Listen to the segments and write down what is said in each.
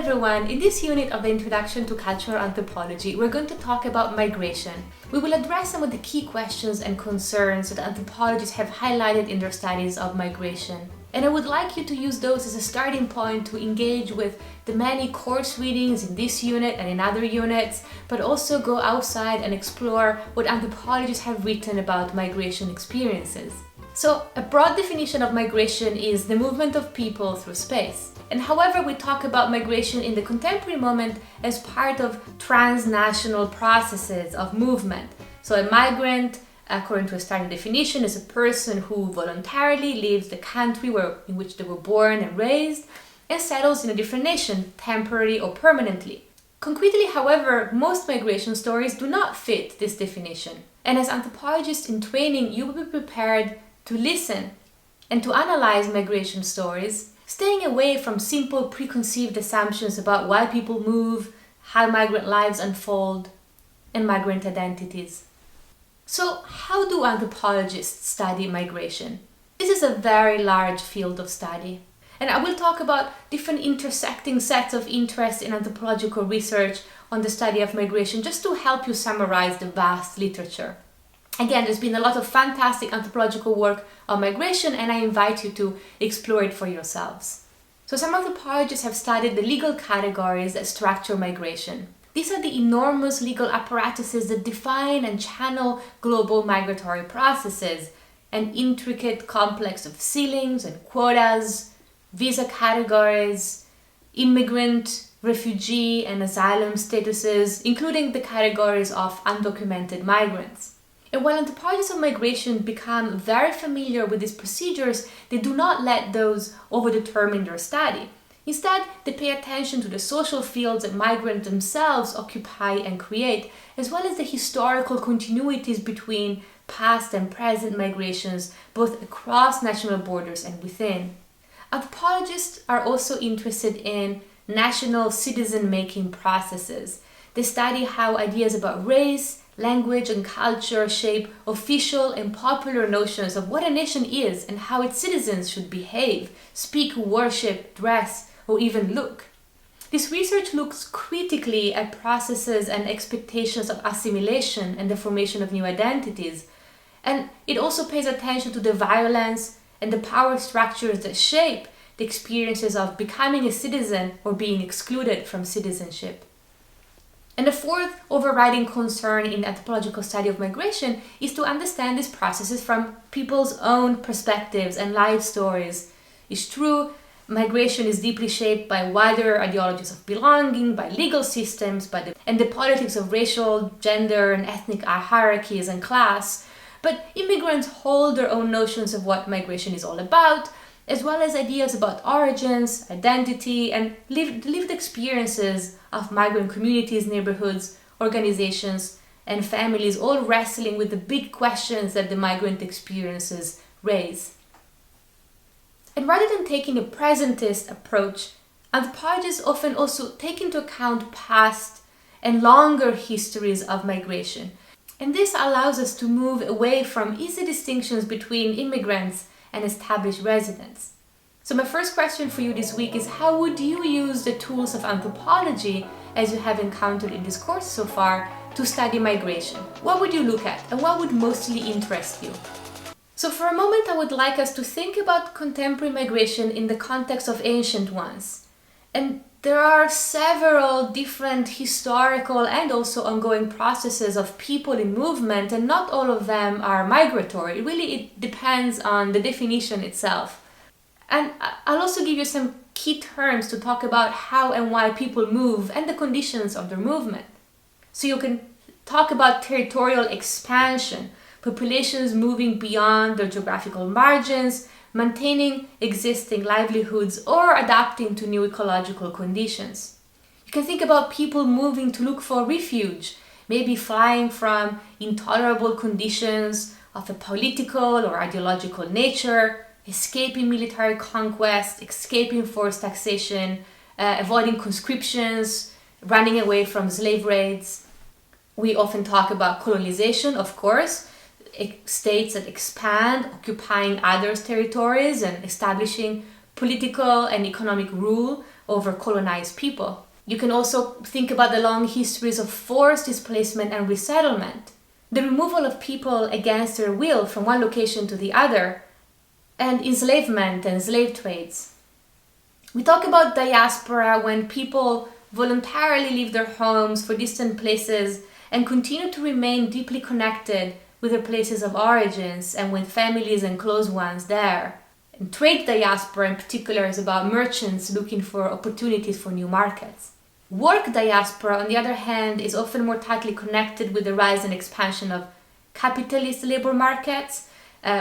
everyone, in this unit of the Introduction to Cultural Anthropology, we're going to talk about migration. We will address some of the key questions and concerns that anthropologists have highlighted in their studies of migration. And I would like you to use those as a starting point to engage with the many course readings in this unit and in other units, but also go outside and explore what anthropologists have written about migration experiences. So, a broad definition of migration is the movement of people through space. And however, we talk about migration in the contemporary moment as part of transnational processes of movement. So a migrant, according to a starting definition, is a person who voluntarily leaves the country in which they were born and raised and settles in a different nation, temporarily or permanently. Concretely, however, most migration stories do not fit this definition. And as anthropologists in training, you will be prepared to listen and to analyze migration stories, staying away from simple preconceived assumptions about why people move, how migrant lives unfold, and migrant identities. So, how do anthropologists study migration? This is a very large field of study, and I will talk about different intersecting sets of interest in anthropological research on the study of migration just to help you summarize the vast literature. Again, there's been a lot of fantastic anthropological work on migration, and I invite you to explore it for yourselves. So some anthropologists have studied the legal categories that structure migration. These are the enormous legal apparatuses that define and channel global migratory processes, an intricate complex of ceilings and quotas, visa categories, immigrant, refugee, and asylum statuses, including the categories of undocumented migrants. And while anthropologists of migration become very familiar with these procedures, they do not let those overdetermine their study. Instead, they pay attention to the social fields that migrants themselves occupy and create, as well as the historical continuities between past and present migrations, both across national borders and within. Anthropologists are also interested in national citizen-making processes. They study how ideas about race, language, and culture shape official and popular notions of what a nation is and how its citizens should behave, speak, worship, dress, or even look. This research looks critically at processes and expectations of assimilation and the formation of new identities, and it also pays attention to the violence and the power structures that shape the experiences of becoming a citizen or being excluded from citizenship. And the fourth overriding concern in anthropological study of migration is to understand these processes from people's own perspectives and life stories. It's true, migration is deeply shaped by wider ideologies of belonging, by legal systems, and the politics of racial, gender, and ethnic hierarchies and class. But immigrants hold their own notions of what migration is all about, as well as ideas about origins, identity, and lived experiences of migrant communities, neighborhoods, organizations, and families, all wrestling with the big questions that the migrant experiences raise. And rather than taking a presentist approach, anthropologists often also take into account past and longer histories of migration. And this allows us to move away from easy distinctions between immigrants and established residents. So my first question for you this week is, how would you use the tools of anthropology, as you have encountered in this course so far, to study migration? What would you look at, and what would mostly interest you? So for a moment, I would like us to think about contemporary migration in the context of ancient ones. And there are several different historical and also ongoing processes of people in movement, and not all of them are migratory. Really, it depends on the definition itself. And I'll also give you some key terms to talk about how and why people move and the conditions of their movement. So you can talk about territorial expansion, populations moving beyond their geographical margins, maintaining existing livelihoods, or adapting to new ecological conditions. You can think about people moving to look for refuge, maybe flying from intolerable conditions of a political or ideological nature, escaping military conquest, escaping forced taxation, avoiding conscriptions, running away from slave raids. We often talk about colonization, of course, states that expand, occupying others' territories and establishing political and economic rule over colonized people. You can also think about the long histories of forced displacement and resettlement, the removal of people against their will from one location to the other, and enslavement and slave trades. We talk about diaspora when people voluntarily leave their homes for distant places and continue to remain deeply connected with their places of origins and with families and close ones there. And trade diaspora in particular is about merchants looking for opportunities for new markets. Work diaspora, on the other hand, is often more tightly connected with the rise and expansion of capitalist labor markets.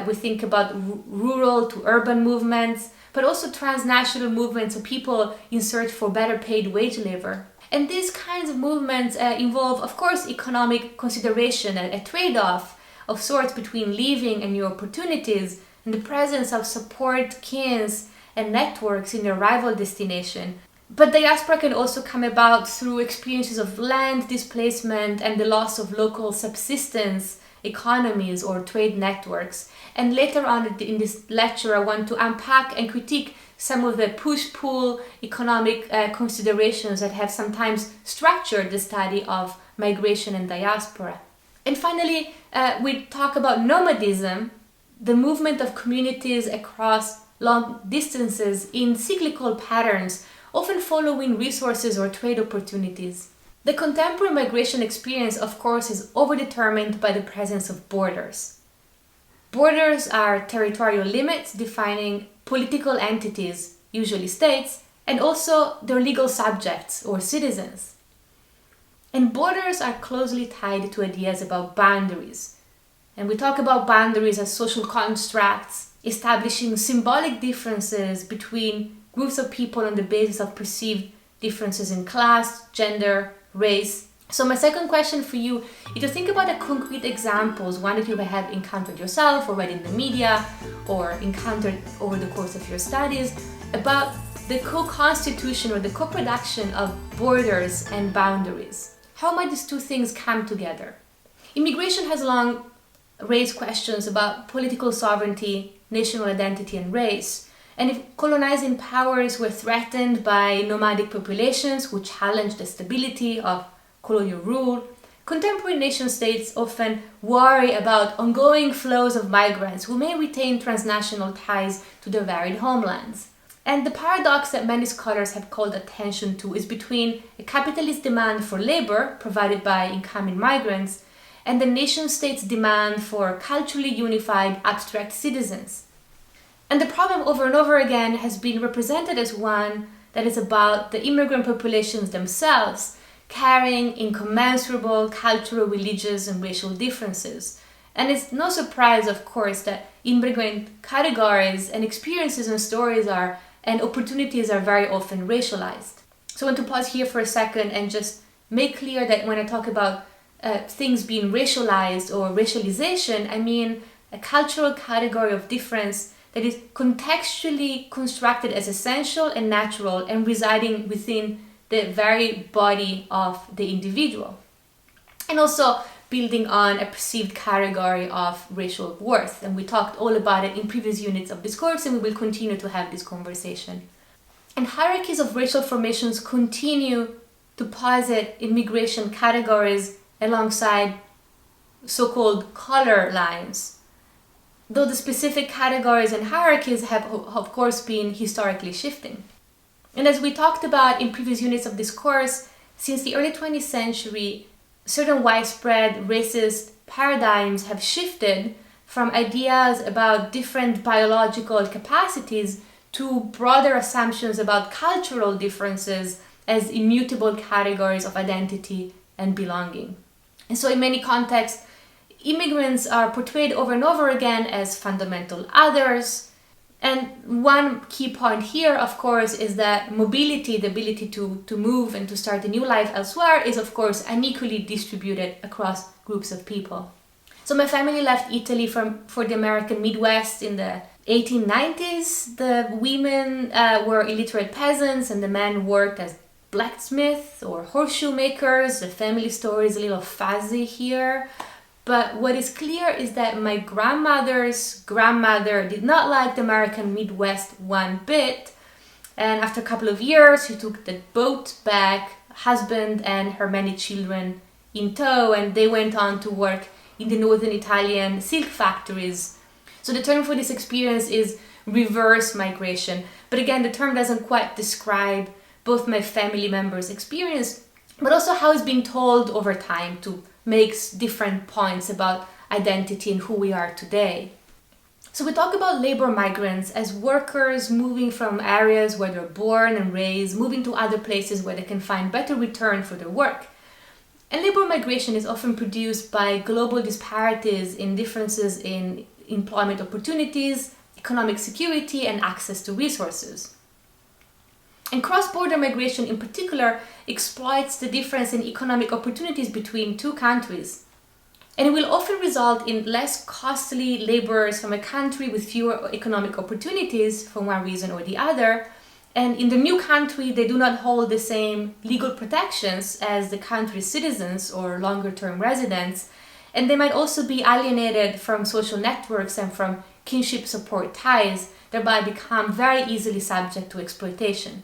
We think about rural to urban movements, but also transnational movements of people in search for better paid wage labor. And these kinds of movements involve, of course, economic consideration, a trade-off of sorts between leaving and new opportunities and the presence of support kins and networks in the arrival destination. But diaspora can also come about through experiences of land displacement and the loss of local subsistence economies or trade networks. And later on in this lecture, I want to unpack and critique some of the push-pull economic considerations that have sometimes structured the study of migration and diaspora. And finally, we talk about nomadism, the movement of communities across long distances in cyclical patterns, often following resources or trade opportunities. The contemporary migration experience, of course, is overdetermined by the presence of borders. Borders are territorial limits defining political entities, usually states, and also their legal subjects or citizens. And borders are closely tied to ideas about boundaries. And we talk about boundaries as social constructs, establishing symbolic differences between groups of people on the basis of perceived differences in class, gender, race. So my second question for you is to think about the concrete examples, one that you may have encountered yourself or read in the media or encountered over the course of your studies, about the co-constitution or the co-production of borders and boundaries. How might these two things come together? Immigration has long raised questions about political sovereignty, national identity, and race. And if colonizing powers were threatened by nomadic populations who challenged the stability of colonial rule, contemporary nation states often worry about ongoing flows of migrants who may retain transnational ties to their varied homelands. And the paradox that many scholars have called attention to is between a capitalist demand for labor provided by incoming migrants and the nation state's demand for culturally unified abstract citizens. And the problem over and over again has been represented as one that is about the immigrant populations themselves carrying incommensurable cultural, religious, and racial differences. And it's no surprise, of course, that immigrant categories and experiences and stories and opportunities are very often racialized. So I want to pause here for a second and just make clear that when I talk about things being racialized or racialization, I mean a cultural category of difference that is contextually constructed as essential and natural and residing within the very body of the individual. And also building on a perceived category of racial worth. And we talked all about it in previous units of this course, and we will continue to have this conversation. And hierarchies of racial formations continue to posit immigration categories alongside so-called color lines, though the specific categories and hierarchies have, of course, been historically shifting. And as we talked about in previous units of this course, since the early 20th century, certain widespread racist paradigms have shifted from ideas about different biological capacities to broader assumptions about cultural differences as immutable categories of identity and belonging. And so in many contexts, immigrants are portrayed over and over again as fundamental others. And one key point here, of course, is that mobility, the ability to move and to start a new life elsewhere, is of course unequally distributed across groups of people. So my family left Italy for the American Midwest in the 1890s. The women were illiterate peasants and the men worked as blacksmiths or horseshoe makers. The family story is a little fuzzy here. But what is clear is that my grandmother's grandmother did not like the American Midwest one bit, And after a couple of years, she took the boat back, husband and her many children in tow, and they went on to work in the northern Italian silk factories. So the term for this experience is reverse migration. But again, the term doesn't quite describe both my family members' experience, but also how it's been told over time to make different points about identity and who we are today. So we talk about labor migrants as workers moving from areas where they're born and raised, moving to other places where they can find better return for their work. And labor migration is often produced by global disparities in differences in employment opportunities, economic security, and access to resources. And cross-border migration in particular exploits the difference in economic opportunities between two countries. And it will often result in less costly laborers from a country with fewer economic opportunities for one reason or the other. And in the new country, they do not hold the same legal protections as the country's citizens or longer-term residents. And they might also be alienated from social networks and from kinship support ties, thereby become very easily subject to exploitation.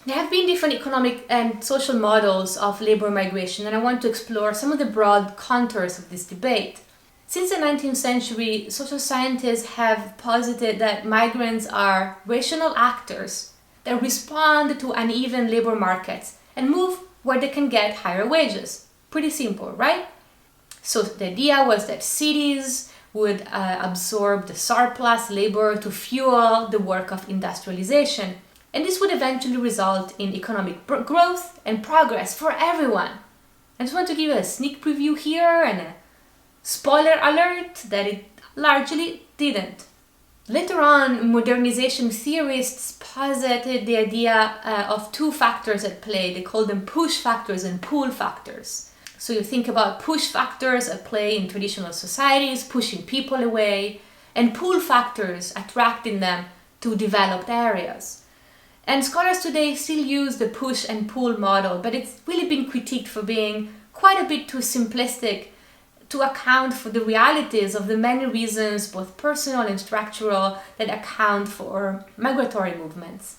There have been different economic and social models of labor migration, and I want to explore some of the broad contours of this debate. Since the 19th century, social scientists have posited that migrants are rational actors that respond to uneven labor markets and move where they can get higher wages. Pretty simple, right? So the idea was that cities would absorb the surplus labor to fuel the work of industrialization. And this would eventually result in economic growth and progress for everyone. I just want to give you a sneak preview here and a spoiler alert that it largely didn't. Later on, modernization theorists posited the idea of two factors at play. They call them push factors and pull factors. So you think about push factors at play in traditional societies, pushing people away, and pull factors attracting them to developed areas. And scholars today still use the push and pull model, but it's really been critiqued for being quite a bit too simplistic to account for the realities of the many reasons, both personal and structural, that account for migratory movements.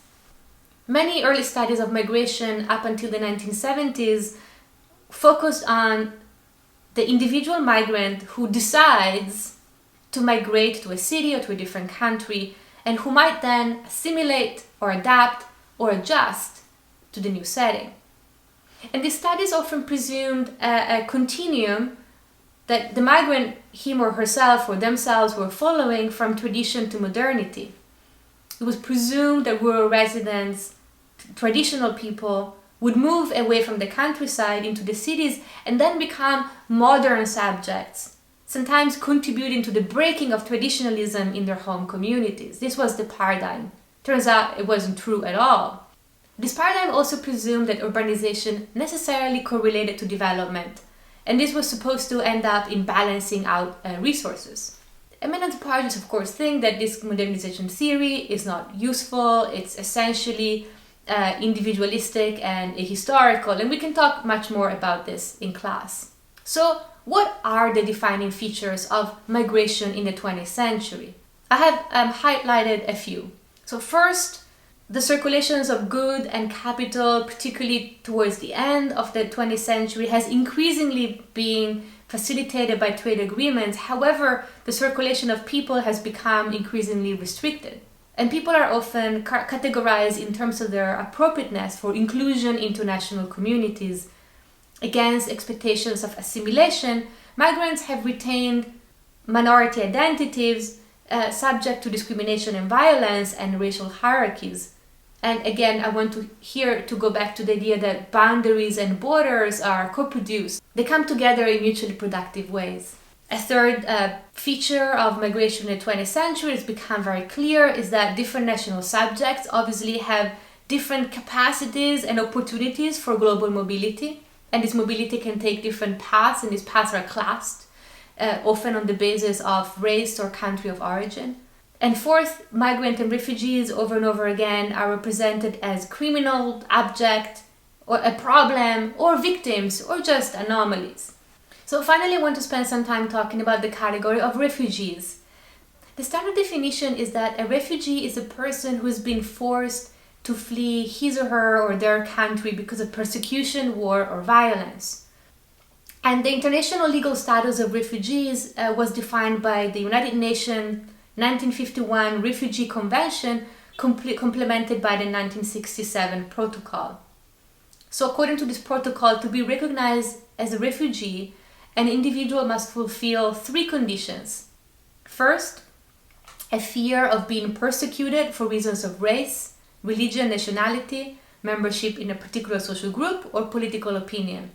Many early studies of migration up until the 1970s focused on the individual migrant who decides to migrate to a city or to a different country and who might then assimilate or adapt or adjust to the new setting. And these studies often presumed a continuum that the migrant, him or herself or themselves, were following from tradition to modernity. It was presumed that rural residents, traditional people, would move away from the countryside into the cities and then become modern subjects, sometimes contributing to the breaking of traditionalism in their home communities. This was the paradigm. Turns out it wasn't true at all. This paradigm also presumed that urbanization necessarily correlated to development, and this was supposed to end up in balancing out resources. And many anthropologists, of course, think that this modernization theory is not useful, it's essentially individualistic and ahistorical, and we can talk much more about this in class. So, what are the defining features of migration in the 20th century? I have highlighted a few. So first, the circulations of good and capital, particularly towards the end of the 20th century, has increasingly been facilitated by trade agreements. However, the circulation of people has become increasingly restricted. And people are often categorized in terms of their appropriateness for inclusion into national communities. Against expectations of assimilation, migrants have retained minority identities, subject to discrimination and violence and racial hierarchies. And again, I want to go back to the idea that boundaries and borders are co-produced. They come together in mutually productive ways. A third feature of migration in the 20th century has become very clear is that different national subjects obviously have different capacities and opportunities for global mobility. And this mobility can take different paths, and these paths are classed, often on the basis of race or country of origin. And fourth, migrant and refugees over and over again are represented as criminal, abject, or a problem, or victims, or just anomalies. So finally, I want to spend some time talking about the category of refugees. The standard definition is that a refugee is a person who has been forced to flee his or her or their country because of persecution, war, or violence. And the international legal status of refugees was defined by the United Nations 1951 Refugee Convention, complemented by the 1967 Protocol. So according to this protocol, to be recognized as a refugee, an individual must fulfill 3 conditions. First, a fear of being persecuted for reasons of race, religion, nationality, membership in a particular social group, or political opinion.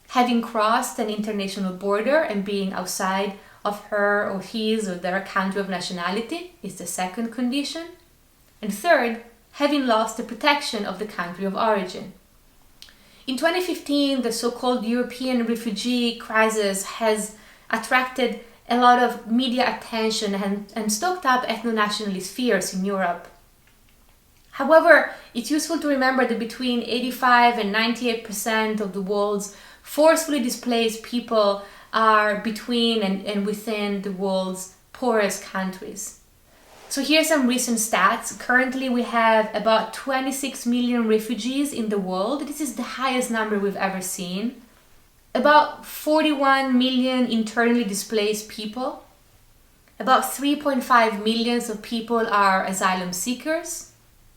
Having crossed an international border and being outside of her or his or their country of nationality is the second condition. And third, having lost the protection of the country of origin. In 2015, the so-called European refugee crisis has attracted a lot of media attention and stoked up ethno-nationalist fears in Europe. However, it's useful to remember that between 85 and 98% of the world's forcefully displaced people are between and within the world's poorest countries. So here's some recent stats. Currently, we have about 26 million refugees in the world. This is the highest number we've ever seen. About 41 million internally displaced people. About 3.5 million of people are asylum seekers.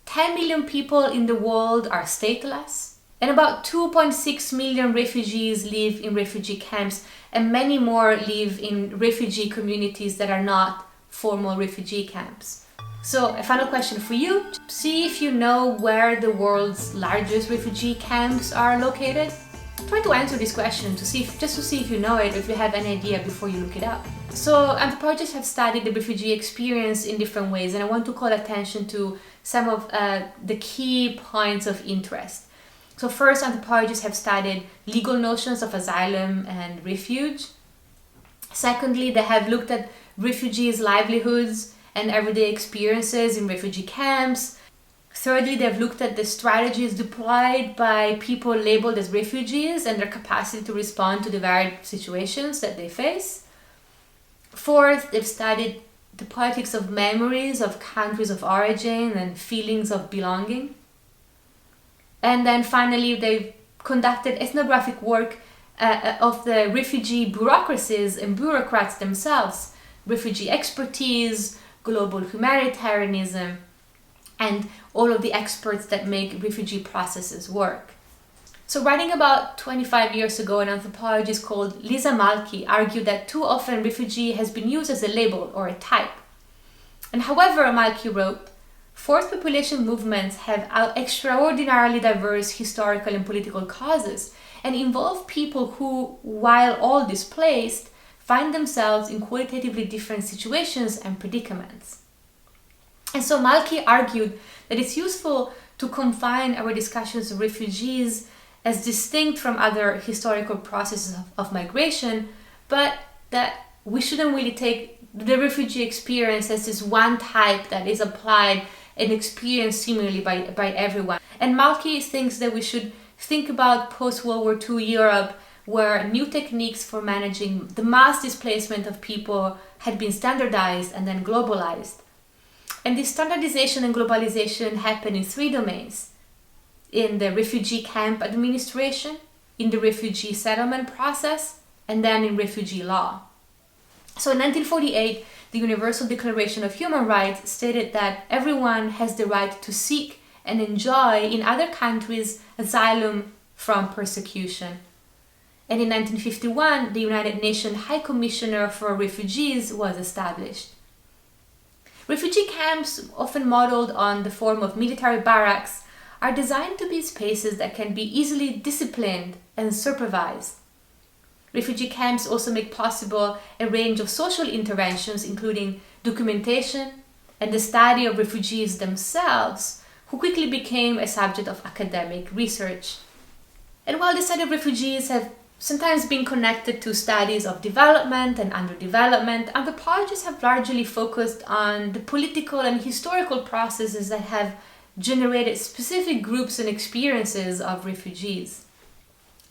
10 million people in the world are stateless. And about 2.6 million refugees live in refugee camps, and many more live in refugee communities that are not formal refugee camps. So a final question for you. See if you know where the world's largest refugee camps are located. Try to answer this question just to see if you know it, or if you have any idea before you look it up. So anthropologists have studied the refugee experience in different ways, and I want to call attention to some of the key points of interest. So first, anthropologists have studied legal notions of asylum and refuge. Secondly, they have looked at refugees' livelihoods and everyday experiences in refugee camps. Thirdly, they've looked at the strategies deployed by people labeled as refugees and their capacity to respond to the varied situations that they face. Fourth, they've studied the politics of memories of countries of origin and feelings of belonging. And then finally, they've conducted ethnographic work of the refugee bureaucracies and bureaucrats themselves, refugee expertise, global humanitarianism, and all of the experts that make refugee processes work. So writing about 25 years ago, an anthropologist called Lisa Malki argued that too often refugee has been used as a label or a type. And however, Malki wrote, forced population movements have extraordinarily diverse historical and political causes and involve people who, while all displaced, find themselves in qualitatively different situations and predicaments. And so Malki argued that it's useful to confine our discussions of refugees as distinct from other historical processes of migration, but that we shouldn't really take the refugee experience as this one type that is applied and experienced similarly by everyone. And Malki thinks that we should think about post-World War II Europe, where new techniques for managing the mass displacement of people had been standardized and then globalized. And this standardization and globalization happened in 3 domains: in the refugee camp administration, in the refugee settlement process, and then in refugee law. So in 1948, the Universal Declaration of Human Rights stated that everyone has the right to seek and enjoy in other countries asylum from persecution. And in 1951, the United Nations High Commissioner for Refugees was established. Refugee camps, often modeled on the form of military barracks, are designed to be spaces that can be easily disciplined and supervised. Refugee camps also make possible a range of social interventions, including documentation and the study of refugees themselves, who quickly became a subject of academic research. And while the study of refugees have sometimes been connected to studies of development and underdevelopment, anthropologists have largely focused on the political and historical processes that have generated specific groups and experiences of refugees.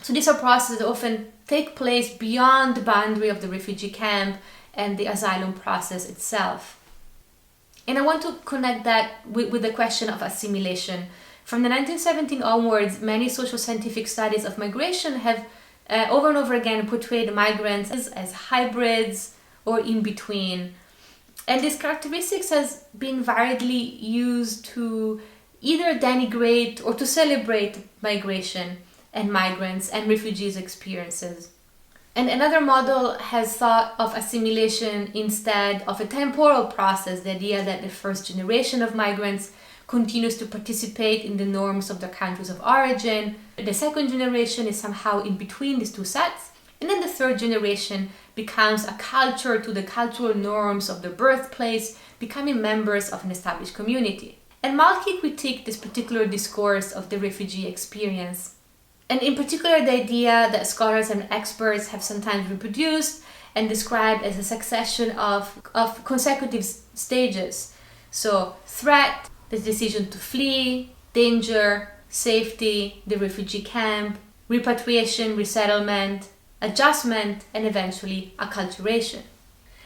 So these are processes that often take place beyond the boundary of the refugee camp and the asylum process itself. And I want to connect that with the question of assimilation. From the 1917 onwards, many social scientific studies of migration have over and over again portrayed migrants as hybrids or in between. And these characteristics has been variedly used to either denigrate or to celebrate migration and migrants and refugees' experiences. And another model has thought of assimilation instead of a temporal process, the idea that the first generation of migrants continues to participate in the norms of their countries of origin. The second generation is somehow in between these two sets. And then the third generation becomes a culture to the cultural norms of the birthplace, becoming members of an established community. And Malki critiqued this particular discourse of the refugee experience. And in particular, the idea that scholars and experts have sometimes reproduced and described as a succession of consecutive stages. So threat, the decision to flee, danger, safety, the refugee camp, repatriation, resettlement, adjustment, and eventually acculturation.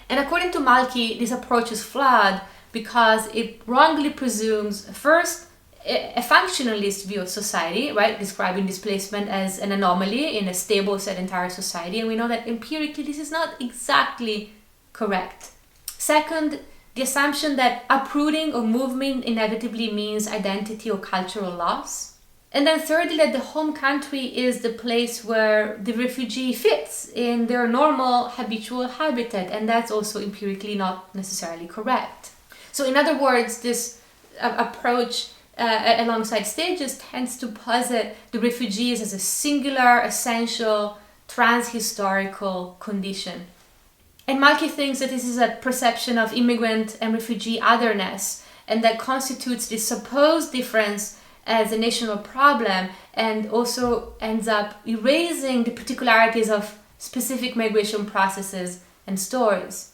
And according to Malki, this approach is flawed because it wrongly presumes, first, a functionalist view of society, right, describing displacement as an anomaly in a stable, sedentary society, and we know that empirically this is not exactly correct. Second, the assumption that uprooting or movement inevitably means identity or cultural loss. And then thirdly, that the home country is the place where the refugee fits in their normal habitual habitat, and that's also empirically not necessarily correct. So in other words, this approach alongside stages tends to posit the refugees as a singular, essential, trans-historical condition. And Malki thinks that this is a perception of immigrant and refugee otherness, and that constitutes this supposed difference as a national problem, and also ends up erasing the particularities of specific migration processes and stories.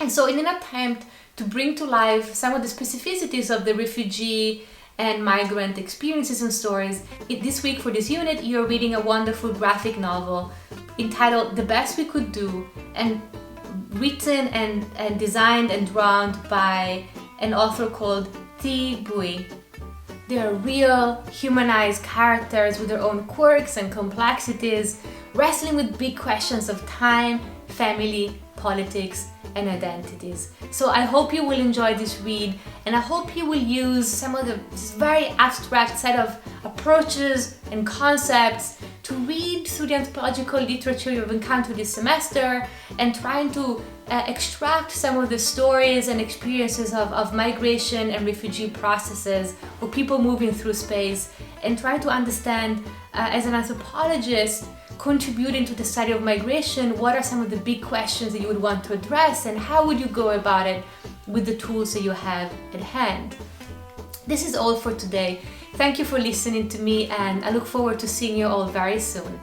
And so in an attempt to bring to life some of the specificities of the refugee and migrant experiences and stories, this week for this unit you're reading a wonderful graphic novel entitled The Best We Could Do, and written and designed and drawn by an author called Thi Bui. They are real, humanized characters with their own quirks and complexities, wrestling with big questions of time, family, politics, and identities. So I hope you will enjoy this read, and I hope you will use some of this very abstract set of approaches and concepts to read through the anthropological literature you've encountered this semester, and trying to extract some of the stories and experiences of migration and refugee processes or people moving through space, and try to understand as an anthropologist contributing to the study of migration, what are some of the big questions that you would want to address, and how would you go about it with the tools that you have at hand. This is all for today. Thank you for listening to me, and I look forward to seeing you all very soon.